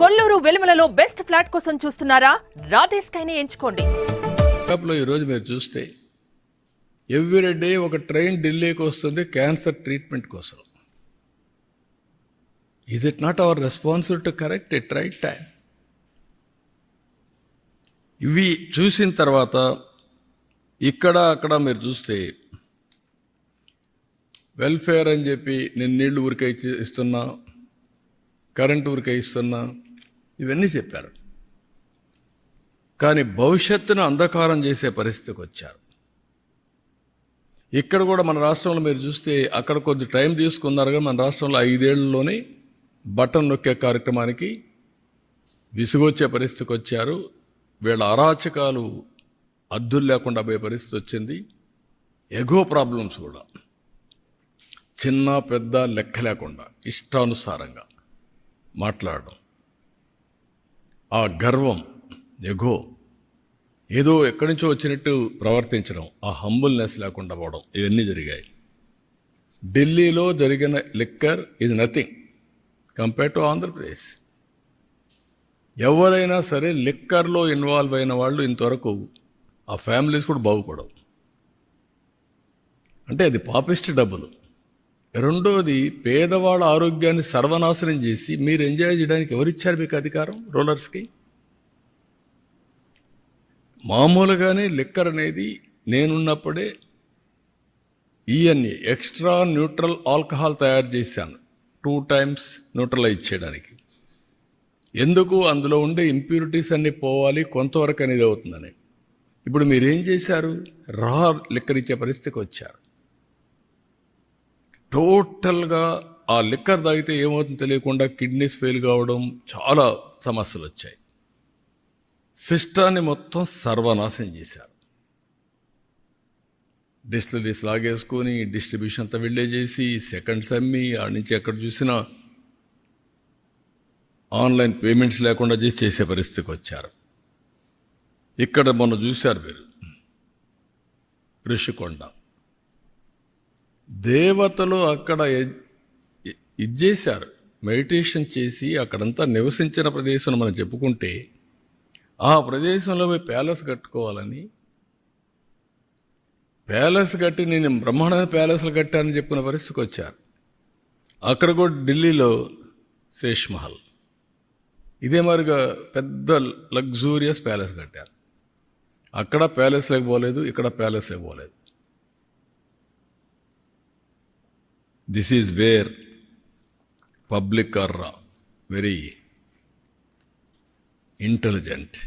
Kolluru వెలుమలలో best flat కోసం చూస్తున్నారా? రాధేశ్ కైనే ఎంచుకోండి. ఈరోజు మీరు చూస్తే ఎవ్రీ డే ఒక ట్రైన్ ఢిల్లీకి వస్తుంది క్యాన్సర్ ట్రీట్మెంట్ కోసం. Is it not our responsibility to correct it right time? ఇవి చూసిన తర్వాత ఇక్కడ అక్కడ మీరు చూస్తే వెల్ఫేర్ అని చెప్పి నేను నీళ్లు ఊరికే ఇస్తున్నా, కరెంటు ఊరికే ఇస్తున్నా, ఇవన్నీ చెప్పారు. కానీ భవిష్యత్తును అంధకారం చేసే పరిస్థితికి వచ్చారు. ఇక్కడ కూడా మన రాష్ట్రంలో మీరు చూస్తే అక్కడ కొద్ది టైం తీసుకున్నారు, కానీ మన రాష్ట్రంలో 5 ఏళ్లలోనే బటన్ నొక్కే కార్యక్రమానికి విసుగొచ్చే పరిస్థితికి వచ్చారు. వీళ్ళ అరాచకాలు అద్దులు లేకుండా పోయే పరిస్థితి వచ్చింది. ఎగో ప్రాబ్లమ్స్ కూడా చిన్న పెద్ద లెక్క లేకుండా ఇష్టానుసారంగా మాట్లాడడం, ఆ గర్వం, ఎగో, ఏదో ఎక్కడి నుంచో వచ్చినట్టు ప్రవర్తించడం, ఆ హంబుల్నెస్ లేకుండా పోవడం, ఇవన్నీ జరిగాయి. ఢిల్లీలో జరిగిన liquor is nothing compare to Andhra Pradesh. ఎవరైనా సరే లిక్కర్లో ఇన్వాల్వ్ అయిన వాళ్ళు ఇంతవరకు ఆ ఫ్యామిలీస్ కూడా బాగుపడవు. అంటే అది పాపిస్ట్ డబ్బులు. రెండోది, పేదవాళ్ళ ఆరోగ్యాన్ని సర్వనాశనం చేసి మీరు ఎంజాయ్ చేయడానికి ఎవరిచ్చారు మీకు అధికారం? రూలర్స్కి. మామూలుగానే లిక్కర్ అనేది నేనున్నప్పుడే ఈఎన్ఏ ఎక్స్ట్రా న్యూట్రల్ ఆల్కహాల్ తయారు చేశాను 2 times న్యూట్రలైజ్ చేయడానికి. ఎందుకు? అందులో ఉండే ఇంప్యూరిటీస్ అన్నీ పోవాలి, కొంతవరకు అనేది అవుతుందని. ఇప్పుడు మీరేం చేశారు? రా లిక్కర్ ఇచ్చే పరిస్థితికి వచ్చారు. టోటల్గా ఆ లిక్కర్ తాగితే ఏమవుతుందో తెలియకుండా కిడ్నీస్ ఫెయిల్ కావడం, చాలా సమస్యలు వచ్చాయి. సిస్టాన్ని మొత్తం సర్వనాశనం చేశారు. డిస్టిలరీస్ లాగేసుకొని డిస్ట్రిబ్యూషన్ అంతా వెళ్ళేసేసి సెకండ్స్ అమ్మి ఆడ నుంచి ఎక్కడ చూసినా ఆన్లైన్ పేమెంట్స్ లేకుండా చేసే పరిస్థితికి వచ్చారు. ఇక్కడ మొన్న చూశారు మీరు ఋషికొండ దేవతలు అక్కడ ఇది చేశారు, మెడిటేషన్ చేసి అక్కడంతా నివసించిన ప్రదేశం మనం చెప్పుకుంటే ఆ ప్రదేశంలో పోయి ప్యాలెస్ కట్టుకోవాలని, ప్యాలెస్ కట్టి నేను బ్రహ్మాండమైన ప్యాలెస్లు కట్టానని చెప్పిన పరిస్థితికి వచ్చారు. అక్కడ కూడా ఢిల్లీలో శేష్ మహల్ ఇదే మరిగా పెద్ద లగ్జూరియస్ ప్యాలెస్ కట్టారు. అక్కడ ప్యాలెస్ లేకపోలేదు, ఇక్కడ ప్యాలెస్ లేకపోలేదు. This is where public are very intelligent.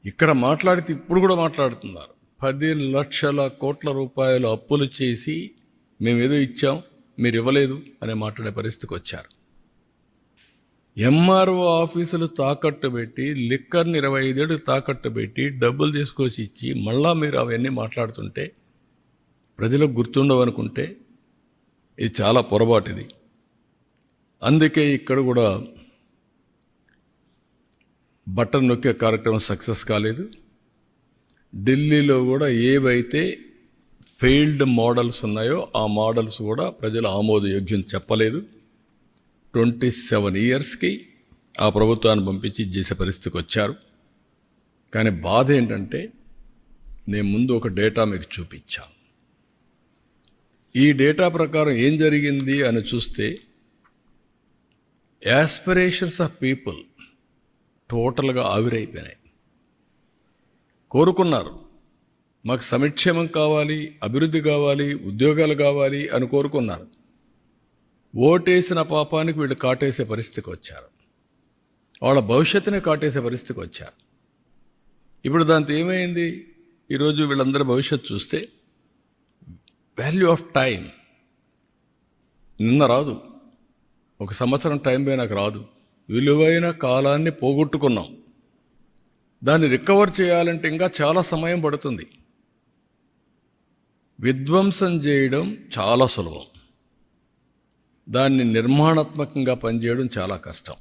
ఇక్కడ మాట్లాడితే ఇప్పుడు కూడా మాట్లాడుతున్నారు. 10 లక్షల కోట్ల రూపాయలు అప్పులు చేసి మేమేదో ఇచ్చాం, మీరు ఇవ్వలేదు అనే మాట్లాడే పరిస్థితికి వచ్చారు. ఎంఆర్ఓ ఆఫీసులు తాకట్టు పెట్టి, లిక్కర్ని 25 ఏళ్ళు తాకట్టు పెట్టి డబ్బులు తీసుకొచ్చి ఇచ్చి మళ్ళా మీరు అవన్నీ మాట్లాడుతుంటే ప్రజలకు గుర్తుండవనుకుంటే ఇది చాలా పొరపాటిది. అందుకే ఇక్కడ కూడా బటన్ నొక్కే కార్యక్రమం సక్సెస్ కాలేదు. ఢిల్లీలో కూడా ఏవైతే ఫెయిల్డ్ మోడల్స్ ఉన్నాయో ఆ మోడల్స్ కూడా ప్రజలు ఆమోదయోగ్యం చెప్పలేదు. 27 yearsకి ఆ ప్రభుత్వాన్ని పంపించి చేసే పరిస్థితికి వచ్చారు. కానీ బాధ ఏంటంటే నేను ముందు ఒక డేటా మీకు చూపించాను. ఈ డేటా ప్రకారం ఏం జరిగింది అని చూస్తే యాస్పిరేషన్స్ ఆఫ్ పీపుల్ టోటల్గా ఆవిరైపోయినాయి. కోరుకున్నారు మాకు సంక్షేమం కావాలి, అభివృద్ధి కావాలి, ఉద్యోగాలు కావాలి అని కోరుకున్నారు. ఓటేసిన పాపానికి వీళ్ళు కాటేసే పరిస్థితికి వచ్చారు. వాళ్ళ భవిష్యత్తునే కాటేసే పరిస్థితికి వచ్చారు. ఇప్పుడు దాంతో ఏమైంది? ఈరోజు వీళ్ళందరి భవిష్యత్తు చూస్తే వాల్యూ ఆఫ్ టైం నిన్న రాదు, 1 సంవత్సరం టైం పోయినాక రాదు. విలువైన కాలాన్ని పోగొట్టుకున్నాం. దాన్ని రికవర్ చేయాలంటే ఇంకా చాలా సమయం పడుతుంది. విధ్వంసం చేయడం చాలా సులభం, దాన్ని నిర్మాణాత్మకంగా పనిచేయడం చాలా కష్టం.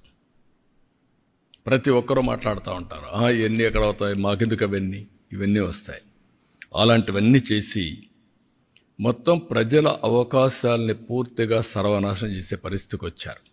ప్రతి ఒక్కరూ మాట్లాడుతూ ఉంటారు, ఇవన్నీ ఎక్కడ అవుతాయి, మాకెందుకు అవన్నీ, ఇవన్నీ వస్తాయి. అలాంటివన్నీ చేసి మొత్తం ప్రజల అవకాశాలని పూర్తిగా సర్వనాశనం చేసే పరిస్థితికి వచ్చారు.